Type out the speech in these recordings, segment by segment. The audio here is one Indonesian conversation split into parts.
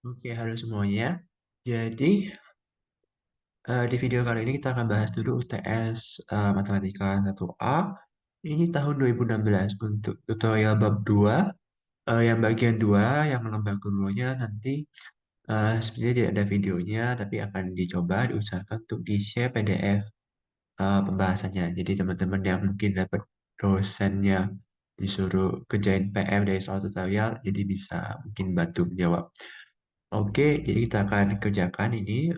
Oke, halo semuanya. Jadi, di video kali ini kita akan bahas dulu UTS Matematika 1A. Ini tahun 2016 untuk tutorial bab 2. Yang bagian 2, yang lembar keduanya nanti sebenarnya tidak ada videonya, tapi akan dicoba diusahakan untuk di-share PDF pembahasannya. Jadi teman-teman yang mungkin dapat dosennya disuruh kerjain PR dari soal tutorial, jadi bisa mungkin bantu menjawab. Oke, jadi kita akan kerjakan ini.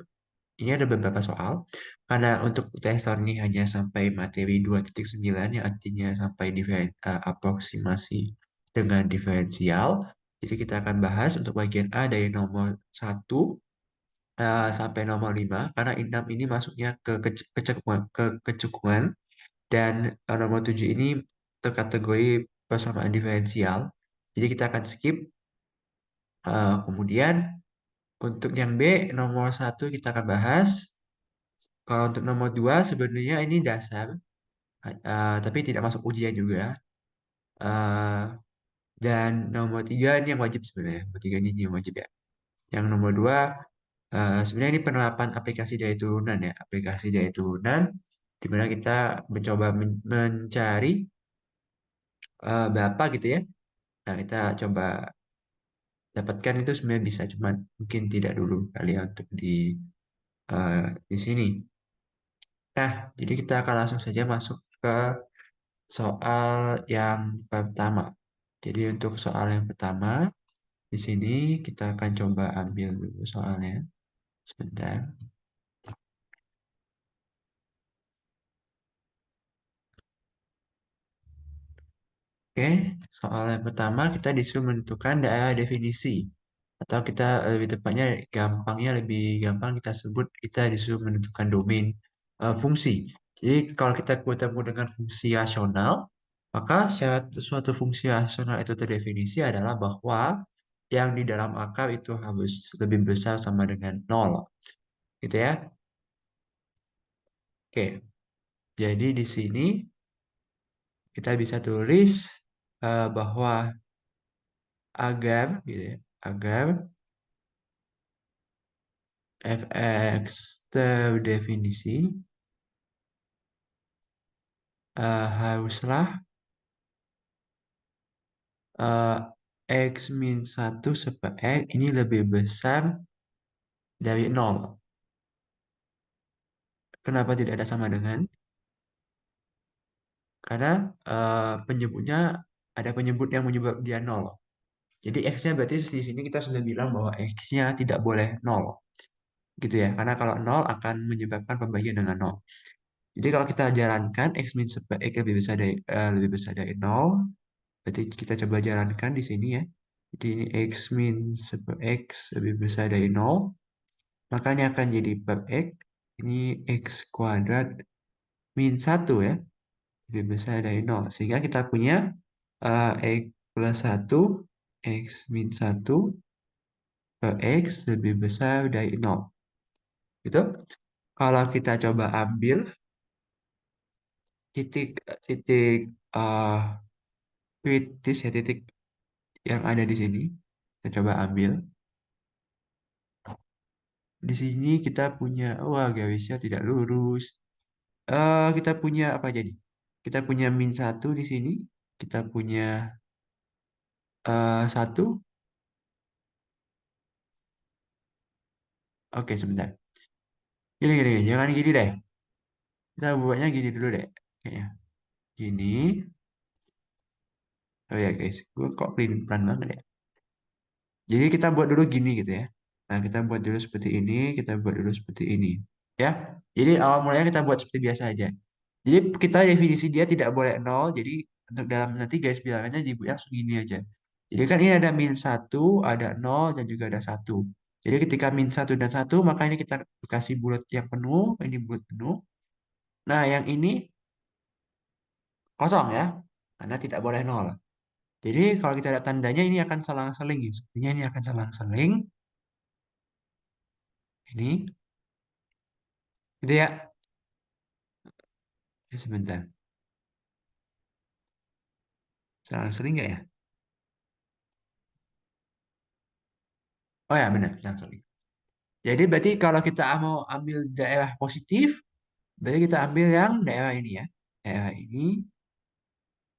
Ini ada beberapa soal. Karena untuk UTS tahun ini hanya sampai materi 2.9, yang artinya sampai aproksimasi dengan diferensial. Jadi kita akan bahas untuk bagian A dari nomor 1 sampai nomor 5. Karena 6 ini masuknya kecukupan. Dan nomor 7 ini terkategori persamaan diferensial. Jadi kita akan skip. Kemudian untuk yang B, nomor 1 kita akan bahas. Kalau untuk nomor 2 sebenarnya ini dasar, tapi tidak masuk ujian juga. Eh, dan nomor 3 ini yang wajib sebenarnya. Nomor 3 ini yang wajib ya. Yang nomor 2 sebenarnya ini penerapan aplikasi dari turunan ya. Aplikasi dari turunan, di mana kita mencoba mencari berapa gitu ya. Nah, kita coba dapatkan itu sebenarnya bisa, cuman mungkin tidak dulu kali ya untuk di sini. Nah, jadi kita akan langsung saja masuk ke soal yang pertama. Jadi untuk soal yang pertama, di sini kita akan coba ambil dulu soalnya. Sebentar. Oke, soal yang pertama kita disuruh menentukan daerah definisi. Atau kita lebih tepatnya gampangnya lebih gampang kita sebut kita disuruh menentukan domain fungsi. Jadi kalau kita bertemu dengan fungsi rasional, maka syarat suatu fungsi rasional itu terdefinisi adalah bahwa yang di dalam akar itu harus lebih besar sama dengan nol. Gitu ya. Oke, jadi di sini kita bisa tulis bahwa agar gitu ya, agar fx terdefinisi haruslah eh, x min 1 per x ini lebih besar dari nol. Kenapa tidak ada sama dengan? Karena penyebutnya ada penyebut yang menyebab dia nol. Jadi x-nya berarti di sini kita sudah bilang bahwa x-nya tidak boleh nol. Gitu ya. Karena kalau nol akan menyebabkan pembagian dengan nol. Jadi kalau kita jalankan x min 1 per x lebih besar dari nol, berarti kita coba jalankan di sini ya. Jadi ini x min 1 per x lebih besar dari nol. Makanya akan jadi per x. Ini x kuadrat min 1 ya. Lebih besar dari nol. Sehingga kita punya x plus 1. X min 1 per x lebih besar dari nol. Gitu. Kalau kita coba ambil titik titik uh, kritis ya, titik yang ada di sini. Kita coba ambil. Di sini kita punya, wah garisnya tidak lurus. Kita punya apa jadi? Kita punya min 1 di sini. Kita punya 1. Oke, sebentar. Gini, gini, gini. Jangan gini deh. Kita buatnya gini dulu deh. Kayaknya. Gini. Oh ya guys, gue kok pelan banget ya. Jadi kita buat dulu gini gitu ya. Nah, kita buat dulu seperti ini. Kita buat dulu seperti ini. Ya. Jadi awal mulanya kita buat seperti biasa aja. Jadi kita definisi dia tidak boleh nol. Jadi untuk dalam nanti guys bilangannya dibuat langsung gini aja. Jadi kan ini ada min 1, ada nol dan juga ada 1. Jadi ketika min 1 dan 1 maka ini kita kasih bulat yang penuh. Ini bulat penuh. Nah yang ini kosong ya. Karena tidak boleh nol. Jadi kalau kita lihat tandanya ini akan selang-seling ya. Sepertinya ini akan selang-seling. Ini. Gitu ya. Sebentar. Selang-seling nggak ya? Oh ya benar, benar, sorry. Jadi berarti kalau kita mau ambil daerah positif, berarti kita ambil yang daerah ini ya. Daerah ini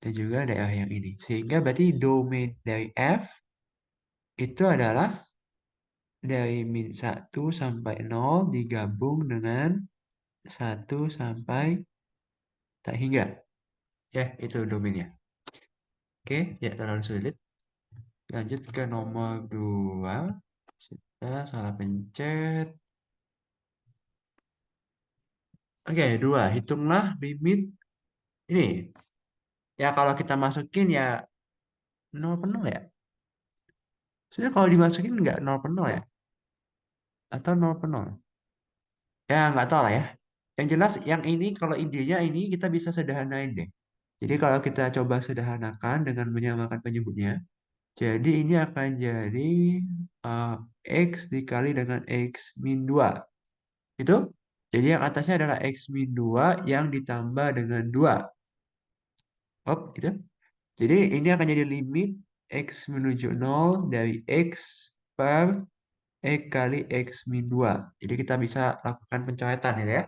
dan juga daerah yang ini. Sehingga berarti domain dari F itu adalah dari min 1 sampai 0 digabung dengan 1 sampai tak hingga. Ya, itu domainnya. Oke, ya terlalu sulit. Lanjut ke nomor 2. Kita salah pencet. Oke, 2. Hitunglah limit ini. Ya kalau kita masukin ya nol penuh ya. Sebenarnya kalau dimasukin nggak nol penuh ya. Atau nol penuh. Ya nggak tahu lah ya. Yang jelas yang ini kalau idenya ini kita bisa sederhanain deh. Jadi kalau kita coba sederhanakan dengan menyamakan penyebutnya. Jadi ini akan jadi uh, X dikali dengan X min 2. Itu? Jadi yang atasnya adalah X min 2 yang ditambah dengan 2. Hop, gitu. Jadi ini akan jadi limit X menuju 0 dari X per X kali X min 2. Jadi kita bisa lakukan pencoretan gitu ya.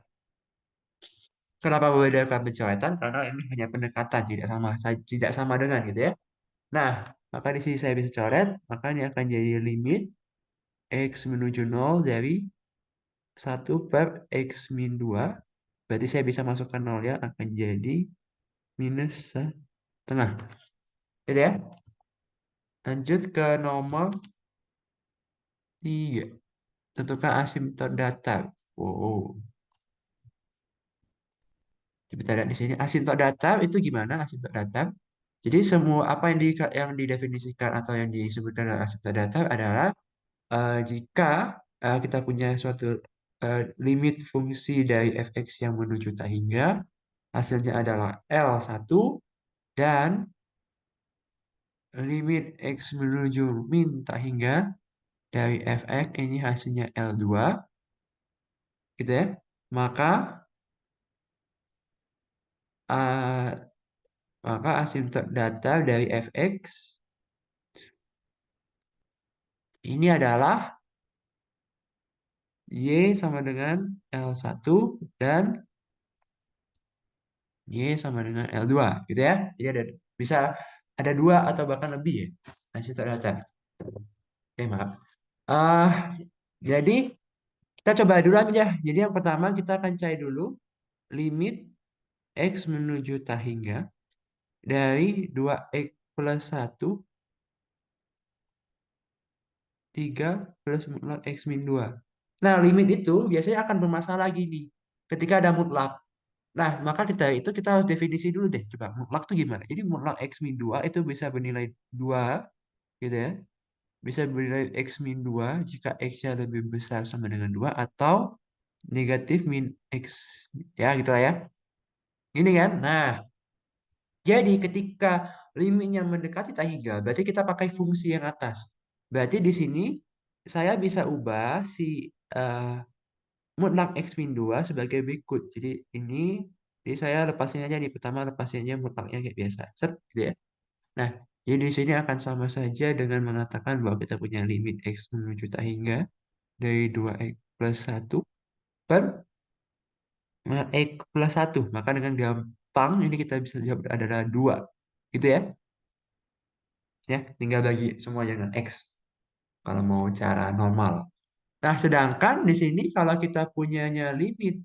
Kenapa membedakan pencoretan? Karena ini hanya pendekatan, tidak sama dengan gitu ya. Nah, maka di sini saya bisa coret, maka ini akan jadi limit X menuju 0 dari 1 per X min 2. Berarti saya bisa masukkan 0 ya, akan jadi minus setengah. Gitu ya. Lanjut ke nomor 3. Tentukan asimtot datar. Oh, kita lihat di sini. Asimtot datar itu gimana asimtot datar? Jadi semua apa yang didefinisikan atau yang disebutkan dalam asimtot datar adalah jika kita punya suatu limit fungsi dari fx yang menuju tak hingga, hasilnya adalah L1 dan limit x menuju min tak hingga dari fx ini hasilnya L2 gitu ya. Maka uh, maka asimtot datar dari fx ini adalah y sama dengan L1 dan Y sama dengan L2 gitu ya. Jadi bisa ada dua atau bahkan lebih ya. Masih terdata. Oke, maaf. Ah, jadi kita coba dulu aja. Jadi yang pertama kita akan cari dulu limit X menuju tak hingga dari 2X plus 1, 3 plus mutlak X min 2. Nah, limit itu biasanya akan bermasalah gini. Ketika ada mutlak. Nah, maka kita harus definisi dulu deh. Coba mutlak itu gimana? Jadi mutlak X min 2 itu bisa bernilai 2 gitu ya. Bisa bernilai X min 2 jika X-nya lebih besar sama dengan 2 atau negatif min X. Ya, gitu lah ya. Ini kan. Nah, jadi ketika limitnya mendekati tak hingga, berarti kita pakai fungsi yang atas. Berarti di sini saya bisa ubah si eh, mutlak X min 2 sebagai berikut. Jadi saya lepasin aja nih. Pertama lepasin aja mutlaknya kayak biasa. Set, gitu ya. Nah, jadi di sini akan sama saja dengan mengatakan bahwa kita punya limit X menuju tak hingga dari 2X plus 1 per X plus 1. Maka dengan gampang ini kita bisa jawab adalah 2. Gitu ya. Ya, tinggal bagi semua dengan X kalau mau cara normal. Nah, sedangkan di sini kalau kita punyanya limit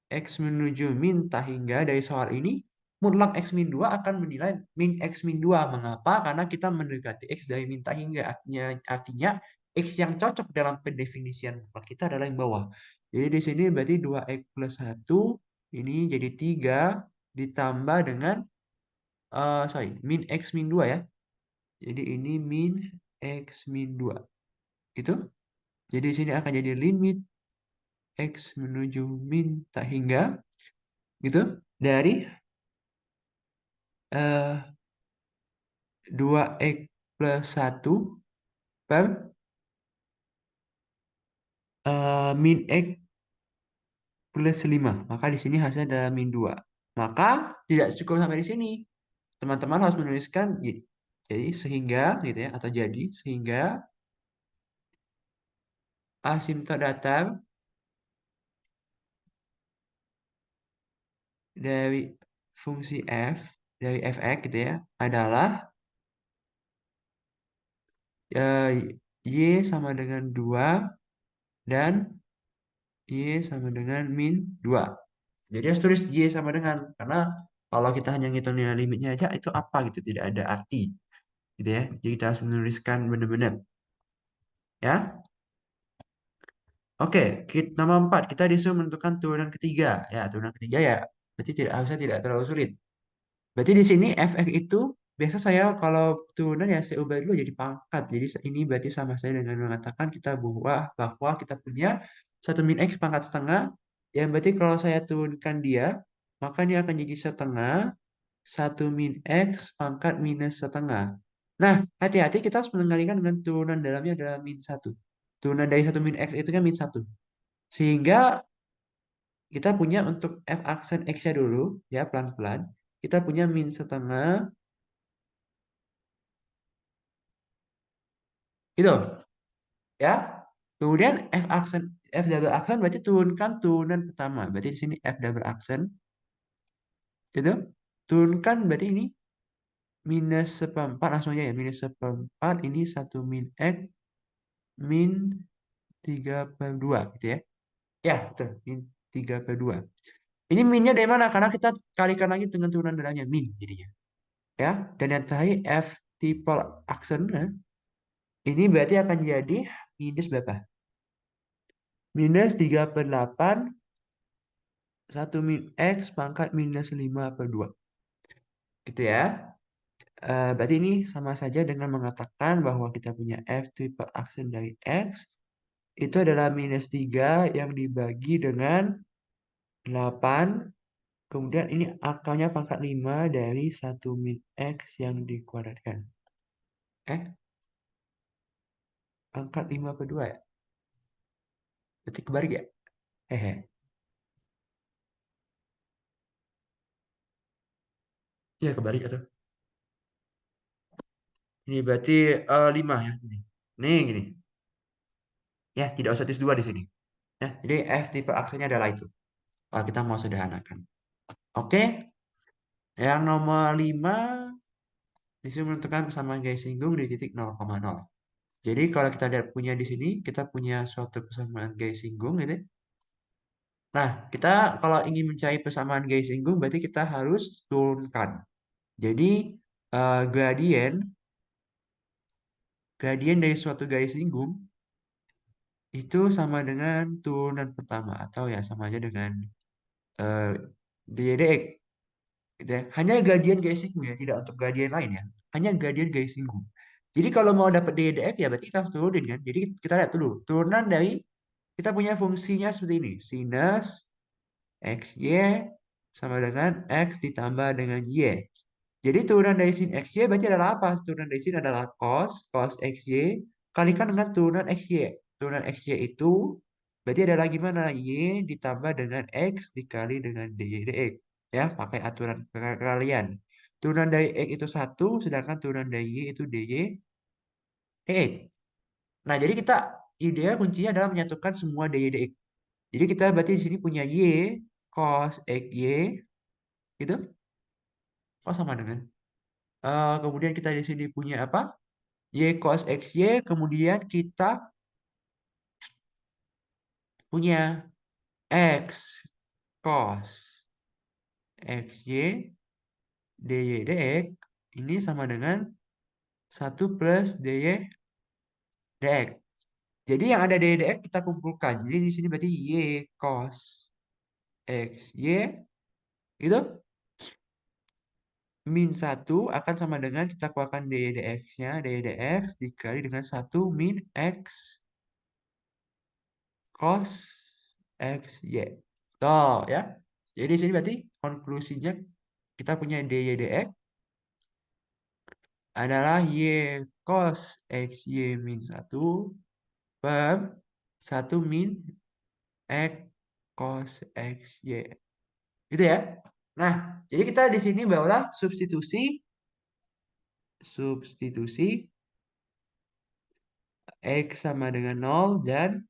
X menuju min tak hingga dari soal ini, mutlak X min 2 akan menilai min X min 2. Mengapa? Karena kita mendekati X dari min tak hingga. Artinya X yang cocok dalam pendefinisian mutlak kita adalah yang bawah. Jadi di sini berarti 2X plus 1 ini jadi 3 ditambah dengan min X min 2 ya. Jadi ini min X min 2. Itu. Jadi di sini akan jadi limit X menuju min tak hingga gitu dari 2X plus 1 per min X plus 5. Maka di sini hasilnya adalah min 2. Maka tidak cukup sampai di sini. Teman-teman harus menuliskan jadi sehingga gitu ya atau jadi sehingga asimtot datar dari fungsi f, dari fx gitu ya, adalah y sama dengan 2 dan y sama dengan min 2. Jadi harus tulis y sama dengan, karena kalau kita hanya ngitung nilai limitnya aja, itu apa gitu, tidak ada arti. Gitu ya. Jadi kita harus menuliskan benar-benar. Ya. Oke, nomor 4, kita disuruh menentukan turunan ketiga. Ya, turunan ketiga ya, berarti harusnya tidak terlalu sulit. Berarti di sini fx itu, biasa saya kalau turunan ya saya ubah dulu jadi pangkat. Jadi ini berarti sama saya dengan mengatakan kita bahwa kita punya 1 min x pangkat setengah. Yang berarti kalau saya turunkan dia, maka dia akan jadi setengah 1 min x pangkat minus setengah. Nah, hati-hati kita harus mengendalikan dengan turunan dalamnya adalah min 1. Turunan dari 1 min x itu kan min 1. Sehingga kita punya untuk f aksen x-nya dulu, ya pelan-pelan. Kita punya min setengah, gitu, ya. Kemudian f double aksen berarti turunkan turunan pertama. Berarti di sini f double aksen, gitu. Turunkan berarti ini minus seperempat langsung aja ya. Minus seperempat ini 1 min x min 3/2 gitu ya. Ya, betul. Min 3/2. Ini minnya dari mana? Karena kita kalikan lagi dengan turunan dalamnya min jadinya. Ya, dan yang terakhir f triple aksen, ini berarti akan jadi minus berapa? Minus 3/8 1 min x pangkat minus 5/2. Gitu ya. Berarti ini sama saja dengan mengatakan bahwa kita punya f triple aksen dari x itu adalah minus 3 yang dibagi dengan 8. Kemudian ini akalnya pangkat 5 dari 1 min x yang dikuadratkan. Pangkat 5/2 ya? Berarti kebalik ya? Hehe. Iya kebalik atau? Ini berarti 5 ya. Nih gini. Ya, tidak usah tulis 2 di sini. Ya, jadi F tipe aksennya adalah itu. Kalau kita mau sederhanakan. Oke, yang nomor 5 disuruh menentukan persamaan garis singgung di titik 0,0. Jadi kalau kita lihat punya di sini, kita punya suatu persamaan garis singgung gitu. Nah, kita kalau ingin mencari persamaan garis singgung berarti kita harus turunkan. Jadi gradien dari suatu garis singgung itu sama dengan turunan pertama atau ya sama aja dengan eh, dx, gitu ya. Hanya gradien garis singgung ya, tidak untuk gradien lain ya. Hanya gradien garis singgung. Jadi kalau mau dapat dx ya berarti kita harus turunin kan. Jadi kita lihat dulu turunan dari, kita punya fungsinya seperti ini. Sinus xy sama dengan x ditambah dengan y. Jadi turunan dari sin xy berarti adalah apa? Turunan dari sin adalah cos xy kalikan dengan turunan xy. Turunan xy itu berarti adalah gimana? Y ditambah dengan x dikali dengan dy dx. Ya, pakai aturan perkalian. Turunan dari x itu 1, sedangkan turunan dari y itu dy dx. Nah, jadi kita ideal kuncinya adalah menyatukan semua dy dx. Jadi kita berarti di sini punya y cos xy gitu. Oh, sama dengan. Kemudian kita di sini punya apa? Y cos XY, kemudian kita punya X cos XY DY DX ini sama dengan 1 plus DY DX. Jadi yang ada DY DX kita kumpulkan. Jadi di sini berarti Y cos XY itu min 1 akan sama dengan kita keluarkan DY DX-nya. DY DX dikali dengan 1 min X cos XY. Tuh ya. Jadi di sini berarti konklusinya kita punya dy dx adalah y cos xy min 1 per 1 min x cos xy. Gitu ya. Nah, jadi kita di sini barulah substitusi x sama dengan 0 dan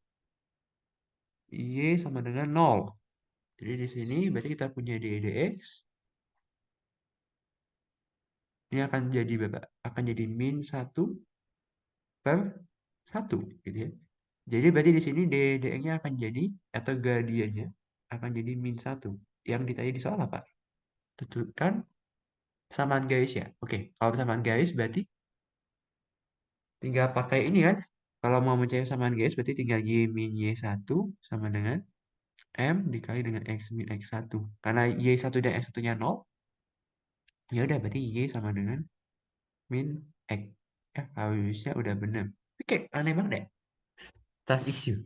Y sama dengan 0. Jadi di sini berarti kita punya dx. Ini akan jadi berapa? Akan jadi min 1/1 gitu ya. Jadi berarti di sini ddx-nya akan jadi, atau gradiennya akan jadi min 1. Yang ditanya di soal apa? Tentukan persamaan garis ya. Oke, kalau persamaan garis berarti tinggal pakai ini kan. Kalau mau mencari persamaan garis berarti tinggal y min y1 sama dengan m dikali dengan x min x1. Karena y1 dan x1-nya 0, ya udah berarti y sama dengan min x. Ya, harusnya udah bener. Oke, aneh banget deh. Trust issue.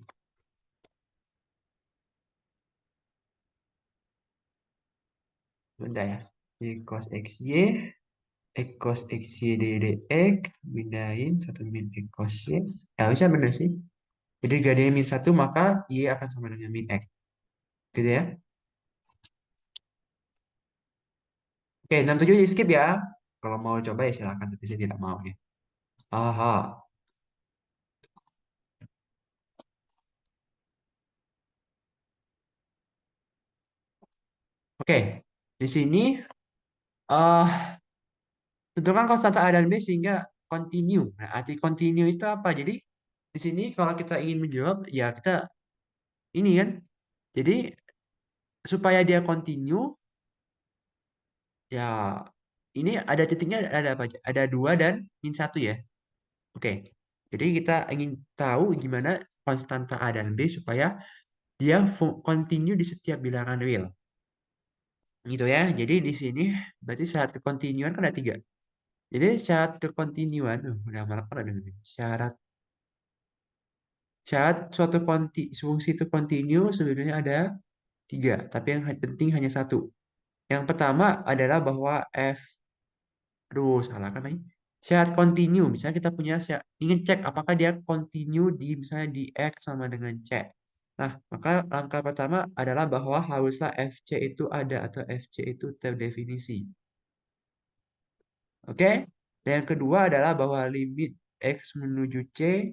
Bentar ya. Y cos xy, x cos xy ddx, pindahin 1 min x cos y. Ya, harusnya bener sih. Jadi gradien min 1 maka y akan sama dengan min x. Gitu ya. Oke, 67 di skip ya. Kalau mau coba ya silakan, tapi saya tidak mau ya. Aha. Oke, di sini tentukan konstanta A dan B sehingga continue. Nah, arti continue itu apa? Jadi di sini kalau kita ingin menjawab, ya kita ini kan. Jadi supaya dia continue, ya ini ada titiknya, ada apa aja? Ada 2 dan min 1 ya. Oke. Jadi kita ingin tahu gimana konstanta A dan B supaya dia continue di setiap bilangan real. Gitu ya. Jadi di sini berarti syarat kekontinuan kan ada 3. Jadi syarat kekontinuan, udah malam kan ada ini. Syarat suatu fungsi itu continue sebenarnya ada 3, tapi yang penting hanya satu. Yang pertama adalah bahwa f, aduh salah kan ini. Syarat continue, misalnya kita punya ingin cek apakah dia continue di misalnya di x sama dengan c. Nah, maka langkah pertama adalah bahwa haruslah fc itu ada atau fc itu terdefinisi. Oke? Dan yang kedua adalah bahwa limit x menuju c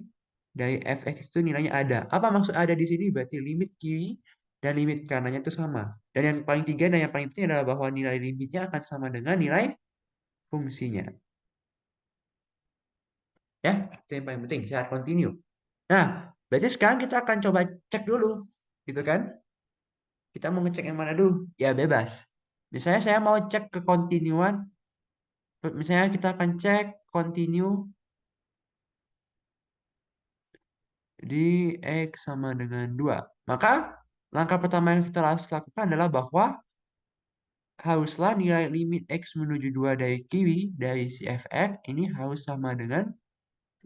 dari fx itu nilainya ada. Apa maksud ada di sini? Berarti limit kiri dan limit kanannya itu sama. Dan yang paling tiga dan yang paling penting adalah bahwa nilai limitnya akan sama dengan nilai fungsinya. Ya, itu yang paling penting, syarat continue. Nah, berarti sekarang kita akan coba cek dulu. Gitu kan? Kita mau ngecek yang mana dulu? Ya, bebas. Misalnya saya mau cek kekontinuan. Misalnya kita akan cek continue di X sama dengan 2. Maka langkah pertama yang kita harus lakukan adalah bahwa haruslah nilai limit X menuju 2 dari kiri dari si fx ini harus sama dengan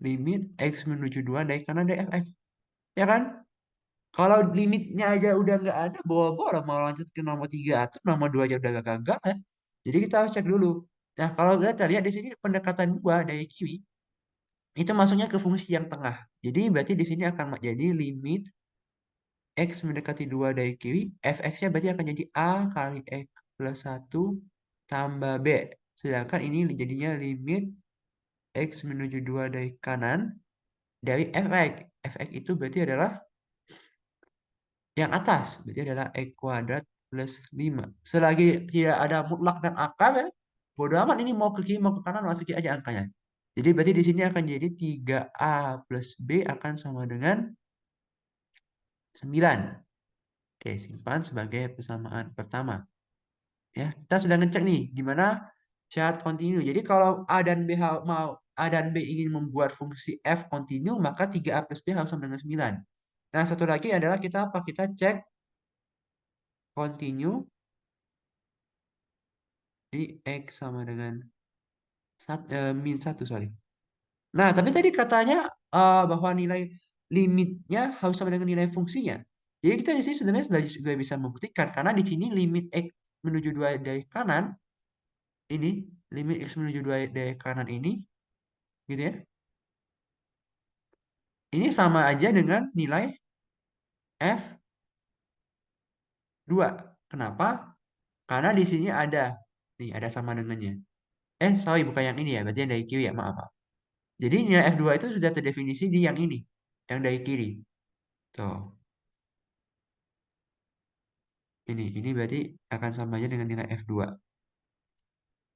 limit X menuju 2 dari kanan dari fx. Ya kan? Kalau limitnya aja udah nggak ada, bawa-bawa mau lanjut ke nomor 3 atau nomor 2 aja udah gagal ya. Jadi kita harus cek dulu. Nah, kalau kita lihat di sini pendekatan 2 dari kiri, itu masuknya ke fungsi yang tengah. Jadi berarti di sini akan jadi limit X mendekati 2 dari kiri, fx-nya berarti akan jadi A kali X plus 1 tambah B. Sedangkan ini jadinya limit X menuju 2 dari kanan dari fx. Fx itu berarti adalah yang atas. Berarti adalah X kuadrat plus 5. Selagi tidak ada mutlak dan akar ya, bodo amat ini mau ke kiri mau ke kanan masukin aja angkanya. Jadi berarti di sini akan jadi 3A plus B akan sama dengan 9. Oke, simpan sebagai persamaan pertama. Ya, kita sudah ngecek nih gimana syarat kontinu. Jadi kalau A dan B mau A dan B ingin membuat fungsi f kontinu, maka 3A plus B harus sama dengan 9. Nah, satu lagi adalah kita apa? Kita cek kontinu di X sama dengan min 1, sorry. Nah, tapi tadi katanya bahwa nilai limitnya harus sama dengan nilai fungsinya. Jadi kita di sini sebenarnya sudah juga bisa membuktikan karena di sini limit X menuju 2 dari kanan ini, limit X menuju 2 dari kanan ini gitu ya. Ini sama aja dengan nilai F2. Kenapa? Karena di sini ada nih, ada sama dengannya. Sorry, bukan yang ini ya, berarti yang dari kiri ya, maaf, Pak. Jadi nilai F2 itu sudah terdefinisi di yang ini, yang dari kiri. Tuh. Ini berarti akan samanya dengan nilai F2.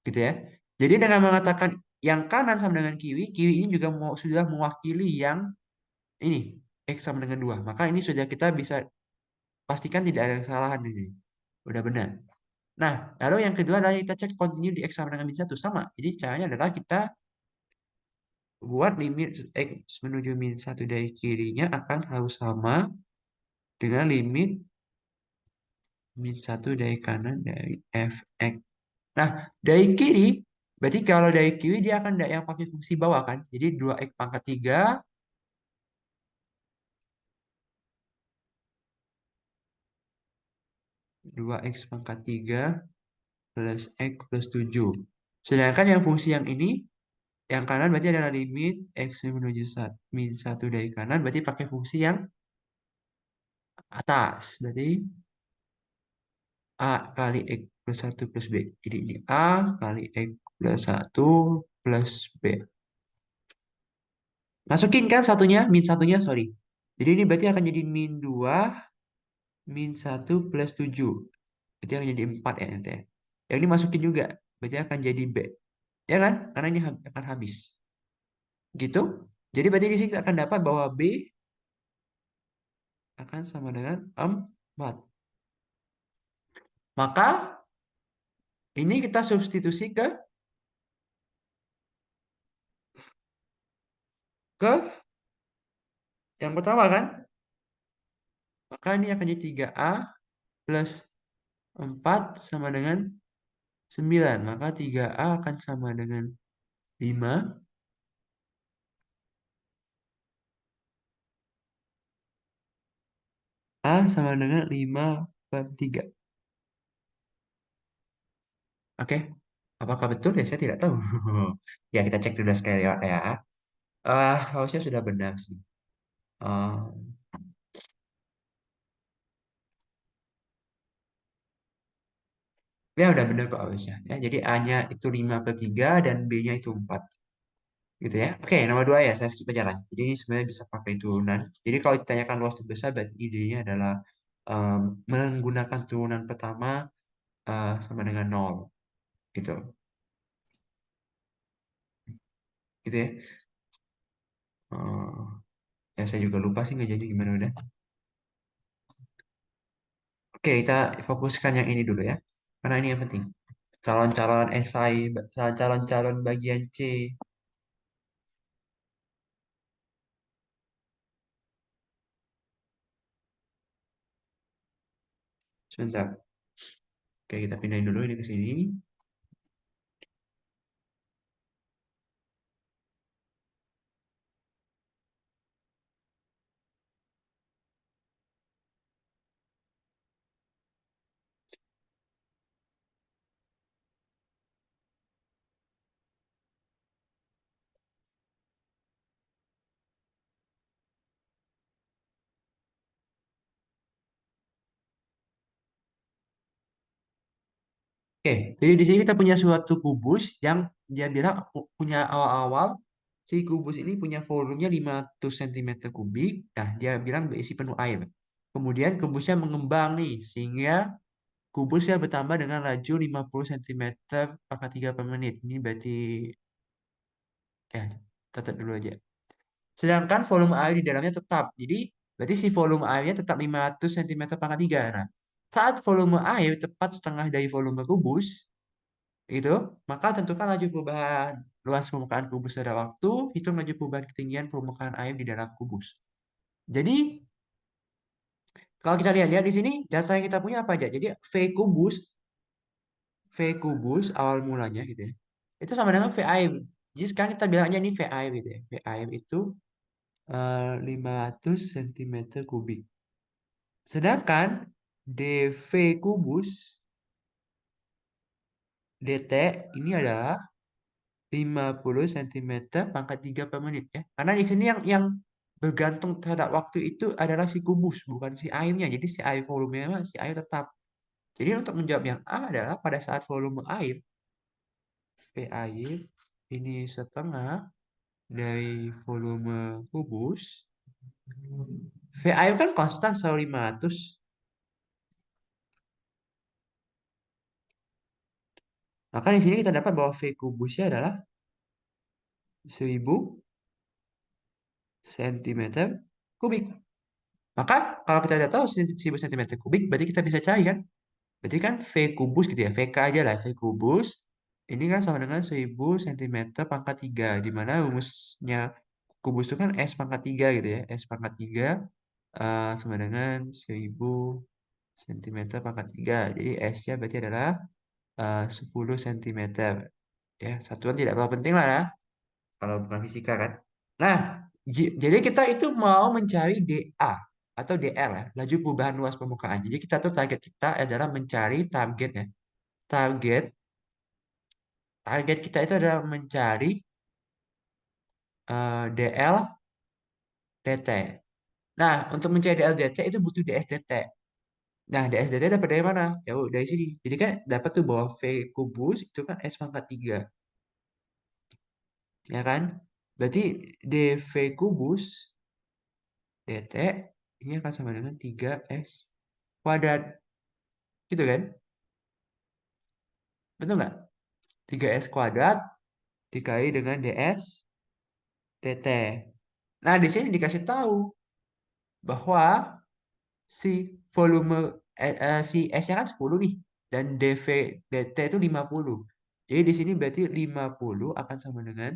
Gitu ya. Jadi dengan mengatakan yang kanan sama dengan kiwi, kiwi ini juga sudah mewakili yang ini, X sama dengan 2. Maka ini sudah kita bisa pastikan tidak ada kesalahan di sini. Udah benar. Nah, lalu yang kedua adalah kita cek continue di X sama dengan min 1. Sama. Jadi caranya adalah kita buat limit X menuju min 1 dari kirinya akan harus sama dengan limit min 1 dari kanan dari Fx. Nah, dari kiri, berarti kalau dari kiri dia akan yang pakai fungsi bawah kan. Jadi 2x pangkat 3, 2x pangkat 3 plus x plus 7. Sedangkan yang fungsi yang ini, yang kanan berarti adalah limit x menuju min 1 dari kanan, berarti pakai fungsi yang atas. Berarti A kali X plus 1 plus B. Jadi ini A kali X plus 1 plus B. Masukin kan satunya, min satunya, sorry. Jadi ini berarti akan jadi min 2 min 1 plus 7. Berarti akan jadi 4 ya nanti ya. Yang ini masukin juga. Berarti akan jadi B. Ya kan? Karena ini akan habis. Gitu. Jadi berarti di sini kita akan dapat bahwa B akan sama dengan 4. Maka ini kita substitusi ke yang pertama kan? Maka ini akan jadi 3A plus 4 sama dengan 9. Maka 3A akan sama dengan 5. A sama dengan 5 per 3. Oke. Apakah betul ya? Saya tidak tahu. Ya, kita cek dulu sekali ya. Harusnya sudah benar sih. Ah, ya, udah benar kok harusnya. Ya, jadi A-nya itu 5 per 3 dan B-nya itu 4. Gitu ya. Oke, nomor 2 ya. Saya skip aja lah. Jadi ini sebenarnya bisa pakai turunan. Jadi kalau ditanyakan luas terbesar, berarti idenya adalah em, menggunakan turunan pertama sama dengan 0. Gitu. Gitu ya. Eh, ya, saya juga lupa sih ngejadinya gimana udah. Oke, kita fokuskan yang ini dulu ya. Karena ini yang penting. Calon-calon esai, calon-calon bagian C. Sebentar. Oke, kita pindahin dulu ini ke sini. Oke, jadi di sini kita punya suatu kubus yang dia bilang punya awal-awal si kubus ini punya volumenya 500 cm kubik. Nah, dia bilang berisi penuh air. Kemudian kubusnya mengembang nih sehingga kubusnya bertambah dengan laju 50 cm pangkat 3 per menit. Ini berarti ya, catat dulu aja. Sedangkan volume air di dalamnya tetap. Jadi berarti si volume airnya tetap 500 cm pangkat 3. Nah, saat volume air tepat setengah dari volume kubus, gitu, maka tentukan laju perubahan luas permukaan kubus pada waktu, hitung laju perubahan ketinggian permukaan air di dalam kubus. Jadi, kalau kita lihat-lihat di sini, data yang kita punya apa aja? Jadi, V kubus awal mulanya gitu ya, itu sama dengan V air. Jadi sekarang kita bilangnya ini V air gitu ya. V air itu 500 cm kubik. Sedangkan dV kubus dt ini adalah 50 cm pangkat 3 per menit ya. Karena di sini yang bergantung terhadap waktu itu adalah si kubus, bukan si airnya. Jadi si air volumenya, si air tetap. Jadi untuk menjawab yang A adalah pada saat volume air, V air ini setengah dari volume kubus. V air kan konstan selalu 500. Maka di sini kita dapat bahwa V kubusnya adalah 1000 cm kubik. Maka kalau kita udah tahu 1000 cm kubik, berarti kita bisa cari kan? Berarti kan V kubus gitu ya, VK aja lah, V kubus. Ini kan sama dengan 1000 cm pangkat 3, di mana rumusnya kubus itu kan S pangkat 3 gitu ya. S pangkat 3 sama dengan 1000 cm pangkat 3. Jadi S-nya berarti adalah 10 cm. Ya, satuan tidak terlalu penting lah ya, kalau bukan fisika kan. Nah, jadi kita itu mau mencari dA atau dR ya, laju perubahan luas permukaan. Jadi kita tuh target kita adalah mencari target ya. Target target kita itu adalah mencari dL dt. Nah, untuk mencari dL dt itu butuh ds dt. Nah, ds dt dapat dari mana? Ya udah dari sini. Jadi kan dapat tuh bahwa V kubus itu kan S pangkat 3, ya kan? Berarti dV kubus dt ini akan sama dengan 3S kuadrat. Gitu kan? Betul nggak? 3S kuadrat dikali dengan ds dt. Nah, di sini dikasih tahu bahwa si volume si S-nya kan 10 nih, dan dV dt itu 50. Jadi di sini berarti 50 akan sama dengan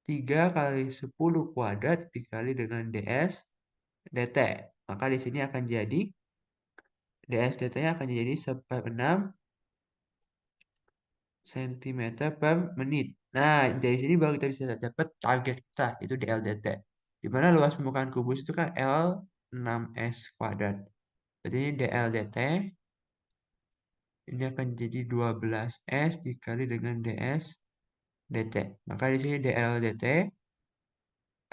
3 kali 10 kuadrat dikali dengan ds dt. Maka di sini akan jadi ds dt-nya akan jadi 1/6 cm per menit. Nah, dari sini baru kita bisa dapat target kita, itu dLdt. Di mana luas permukaan kubus itu kan L 6S kuadrat. Jadi ini dLdt ini akan jadi 12S dikali dengan ds dt. Maka di sini dLdt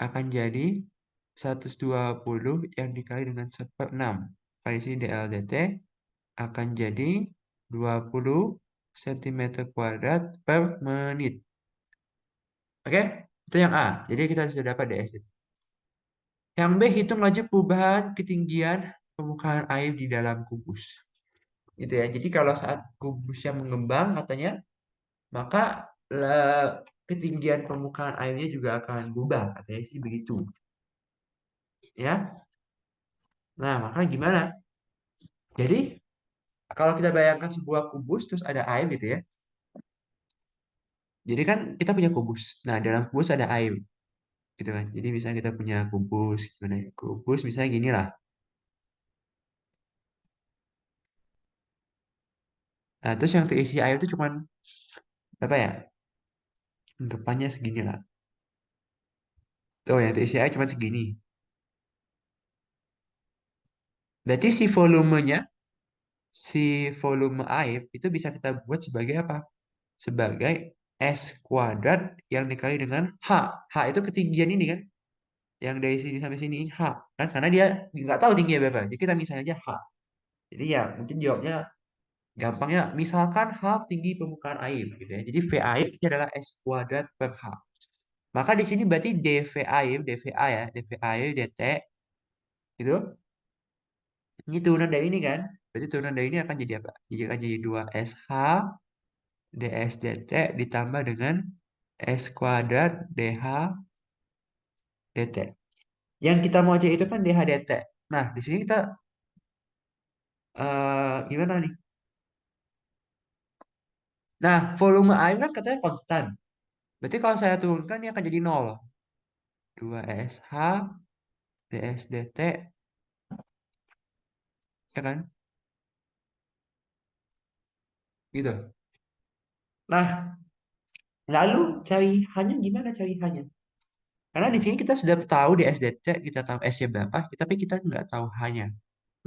akan jadi 120 yang dikali dengan 1/6. Maka di sini dLdt akan jadi 20 cm kuadrat per menit. Oke, itu yang A. Jadi kita bisa dapat ds. Yang B, hitung laju perubahan ketinggian permukaan air di dalam kubus. Gitu ya. Jadi kalau saat kubusnya mengembang katanya, maka ketinggian permukaan airnya juga akan berubah. Katanya sih begitu. Ya. Nah, maka gimana? Jadi kalau kita bayangkan sebuah kubus terus ada air gitu ya. Jadi kan kita punya kubus. Nah, dalam kubus ada air gitu kan. Jadi misalnya kita punya kubus, gimana ya? Kubus misalnya gini lah. Nah, terus yang terisi air itu cuman apa ya? Depannya segini lah. Oh, yang terisi air cuma segini. Berarti si volume air itu bisa kita buat sebagai apa? Sebagai S kuadrat yang dikali dengan H. H itu ketinggian ini kan? Yang dari sini sampai sini H. Kan? Karena dia nggak tahu tingginya berapa. Jadi kita misalnya aja H. Jadi ya mungkin jawabnya gampangnya. Misalkan H tinggi permukaan air. Gitu ya. Jadi V air itu adalah S kuadrat per H. Maka di sini berarti dV air, dVA ya, dV air dt itu ini turunan dari ini kan? Berarti turunan dari ini akan jadi apa? Jadi akan jadi 2SH ds dt ditambah dengan S kuadrat DH dt. Yang kita mau cari itu kan DH dt. Nah, di sini kita gimana nih? Nah, volume air kan katanya konstan. Berarti kalau saya turunkan ini akan jadi 0. 2SH ds dt, ya kan? Gitu. Nah, lalu cari hanya gimana cari hanya? Karena di sini kita sudah tahu di SDT, kita tahu S-nya berapa, tapi kita nggak tahu hanya.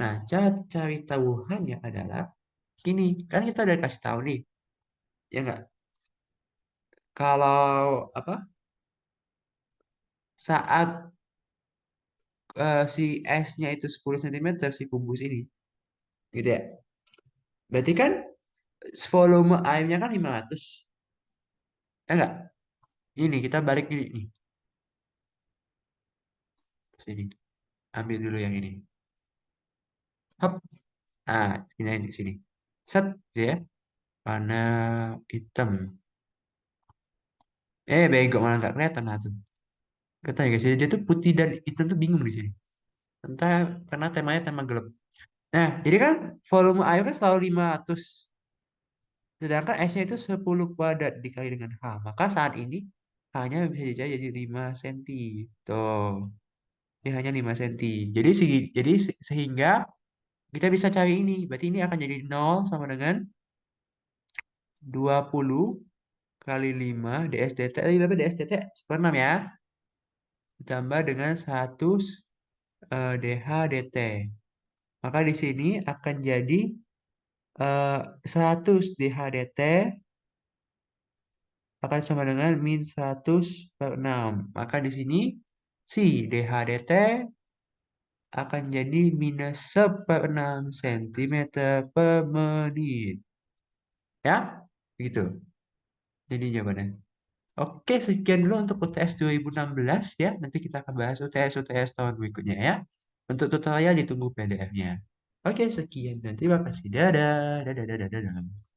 Nah, cara cari tahu hanya adalah gini, kan kita udah kasih tahu nih, ya nggak? Kalau apa? Saat si S-nya itu 10 cm si kubus ini, gitu ya. Berarti kan volume airnya kan 500, ya nggak? Ini kita balik ini nih, sini. Ambil dulu yang ini. Hop. Nah, pindahin di sini. Set, gitu ya. warna hitam. Bego malah nggak kelihatan lah tuh. Kata ya guys, dia tuh putih dan hitam tuh bingung di sini. Entah karena temanya tema gelap. Nah, jadi kan volume air kan selalu 500. Sedangkan S-nya itu 10 kuadrat dikali dengan H. Maka saat ini H-nya bisa jadi 5 cm. Tuh, ini hanya 5 cm. Sehingga kita bisa cari ini. Berarti ini akan jadi 0 sama dengan 20 kali 5 DSDT. Berapa DSDT? 6 ya. Ditambah dengan 100 DH DT. Maka di sini akan jadi 100 DH DT akan sama dengan min 100/6. Maka di sini si DH DT akan jadi minus 1/6 cm per menit. Ya, begitu. Jadi jawabannya. Oke, sekian dulu untuk UTS 2016 ya. Nanti kita akan bahas UTS tahun berikutnya ya. Untuk tutorial ditunggu PDF-nya. Oke, sekian dan terima kasih. Dadah. Dadah, dadah, dadah. Dadah.